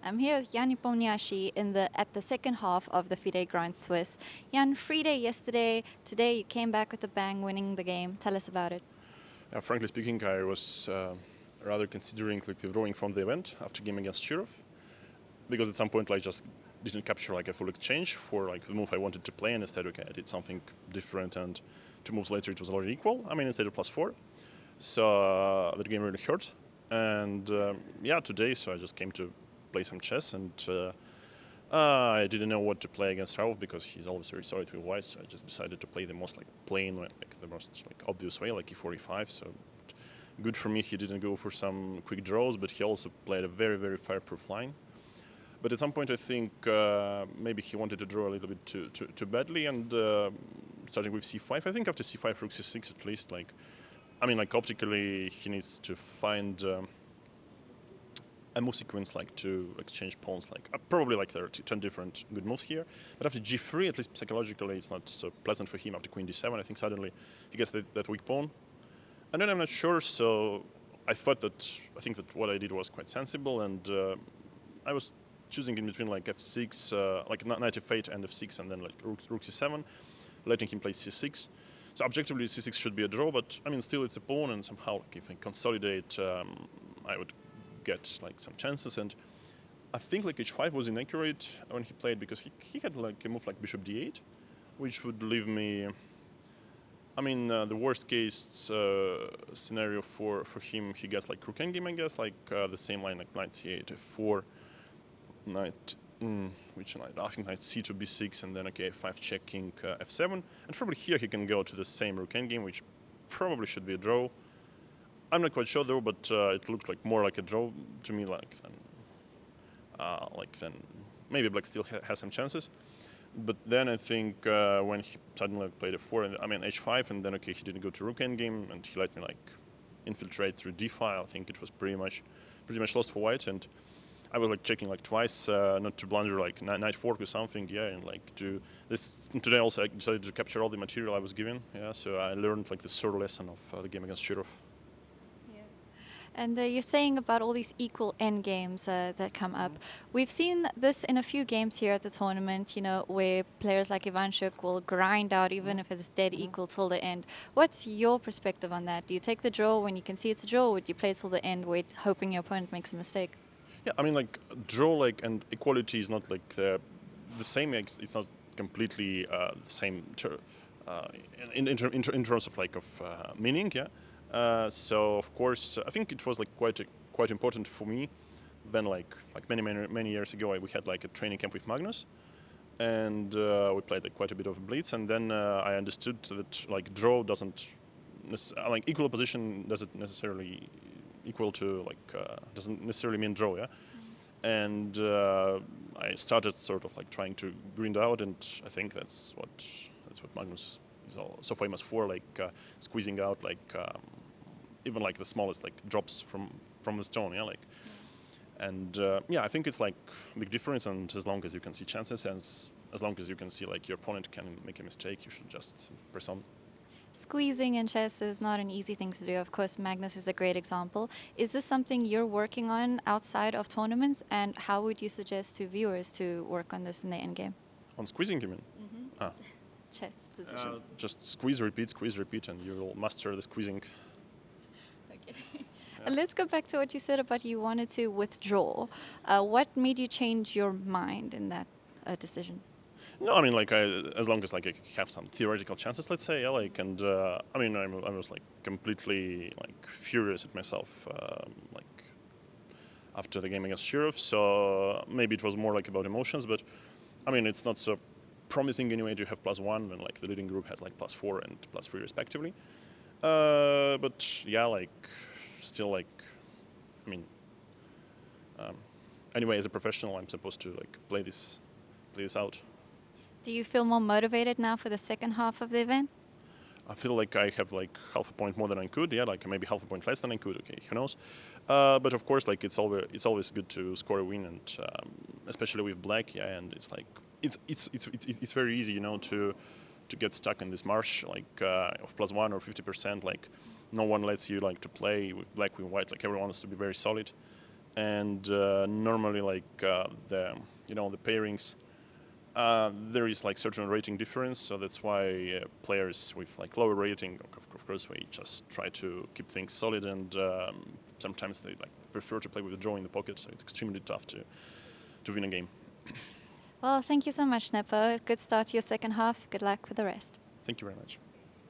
I'm here with Ian Nepomniachtchi at the second half of the FIDE Grand Swiss. Jan, free day yesterday. Today you came back with a bang, winning the game. Tell us about it. Frankly speaking, I was rather considering withdrawing from the event after game against Shirov, because at some point I just didn't capture a full exchange for the move I wanted to play, and instead I did something different, and 2 moves later it was already equal. Instead of +4, so that game really hurt. And today so I just came to play some chess, and I didn't know what to play against Rauf because he's always very solid with white, so I just decided to play the most plain, the most obvious way, like e4, e5. So good for me, he didn't go for some quick draws, but he also played a very, very fireproof line. But at some point I think maybe he wanted to draw a little bit too badly, and starting with c5. I think after c5, rook c6 at least, optically he needs to find a move sequence to exchange pawns, probably there are 10 different good moves here. But after g3, at least psychologically, it's not so pleasant for him. After queen d7, I think suddenly he gets that weak pawn. And then I'm not sure, so I think that what I did was quite sensible, and I was choosing in between f6, knight f8 and f6, and then rook c7, letting him play c6. So objectively c6 should be a draw, but still it's a pawn, and somehow if I consolidate, I would get some chances. And I think h5 was inaccurate when he played, because he had a move like bishop d8, which would leave me, the worst case scenario for him, he gets rook endgame, I guess, the same line knight c8, f4, knight, which knight? I think knight c2, b6, and then f5 checking f7, and probably here he can go to the same rook endgame, which probably should be a draw. I'm not quite sure though, but it looked more like a draw to me, then maybe black still has some chances. But then I think when he suddenly played f4, h5, and then he didn't go to rook endgame, and he let me infiltrate through d5. I think it was pretty much lost for white, and I was checking twice not to blunder knight fork or something, and to this. Today also I decided to capture all the material I was given, so I learned the third lesson of the game against Shirov. And you're saying about all these equal end games that come up. We've seen this in a few games here at the tournament, where players like Ivanchuk will grind out even if it's dead equal till the end. What's your perspective on that? Do you take the draw when you can see it's a draw, or would you play till the end, hoping your opponent makes a mistake? Yeah, draw and equality is not the same. It's not completely the same in terms of meaning. Yeah. So of course, I think it was quite important for me. Then many years ago, we had a training camp with Magnus, and we played quite a bit of blitz. And then I understood that draw doesn't equal opposition doesn't necessarily equal to doesn't necessarily mean draw. Yeah. And I started sort of trying to grind out, and I think that's what Magnus is so famous for, squeezing out even the smallest drops from the stone, and I think it's big difference. And as long as you can see chances, and as long as you can see your opponent can make a mistake, you should just press on. Squeezing in chess is not an easy thing to do. Of course, Magnus is a great example. Is this something you're working on outside of tournaments, and how would you suggest to viewers to work on this in the endgame? On squeezing, you mean? Chess positions. Just squeeze, repeat, and you will master the squeezing. Okay. And let's go back to what you said about you wanted to withdraw. What made you change your mind in that decision? No, as long as I have some theoretical chances, let's say, and I was completely furious at myself, after the game against Shirov. So maybe it was more about emotions, but it's not so promising anyway to have +1 when the leading group has +4 and +3 respectively. But yeah, still anyway, as a professional, I'm supposed to play this out. Do you feel more motivated now for the second half of the event? I feel I have half a point more than I could. Yeah, maybe half a point less than I could. Okay, who knows? But of course, it's always good to score a win, and especially with black. Yeah, and it's very easy, to get stuck in this marsh of +1 or 50%. No one lets you to play with black with white. Everyone wants to be very solid. and normally the pairings. There is like certain rating difference, so that's why players with like lower rating, of course, we just try to keep things solid, and sometimes they like prefer to play with a draw in the pocket. So it's extremely tough to win a game. Well, thank you so much, Nepo. Good start to your second half. Good luck with the rest. Thank you very much.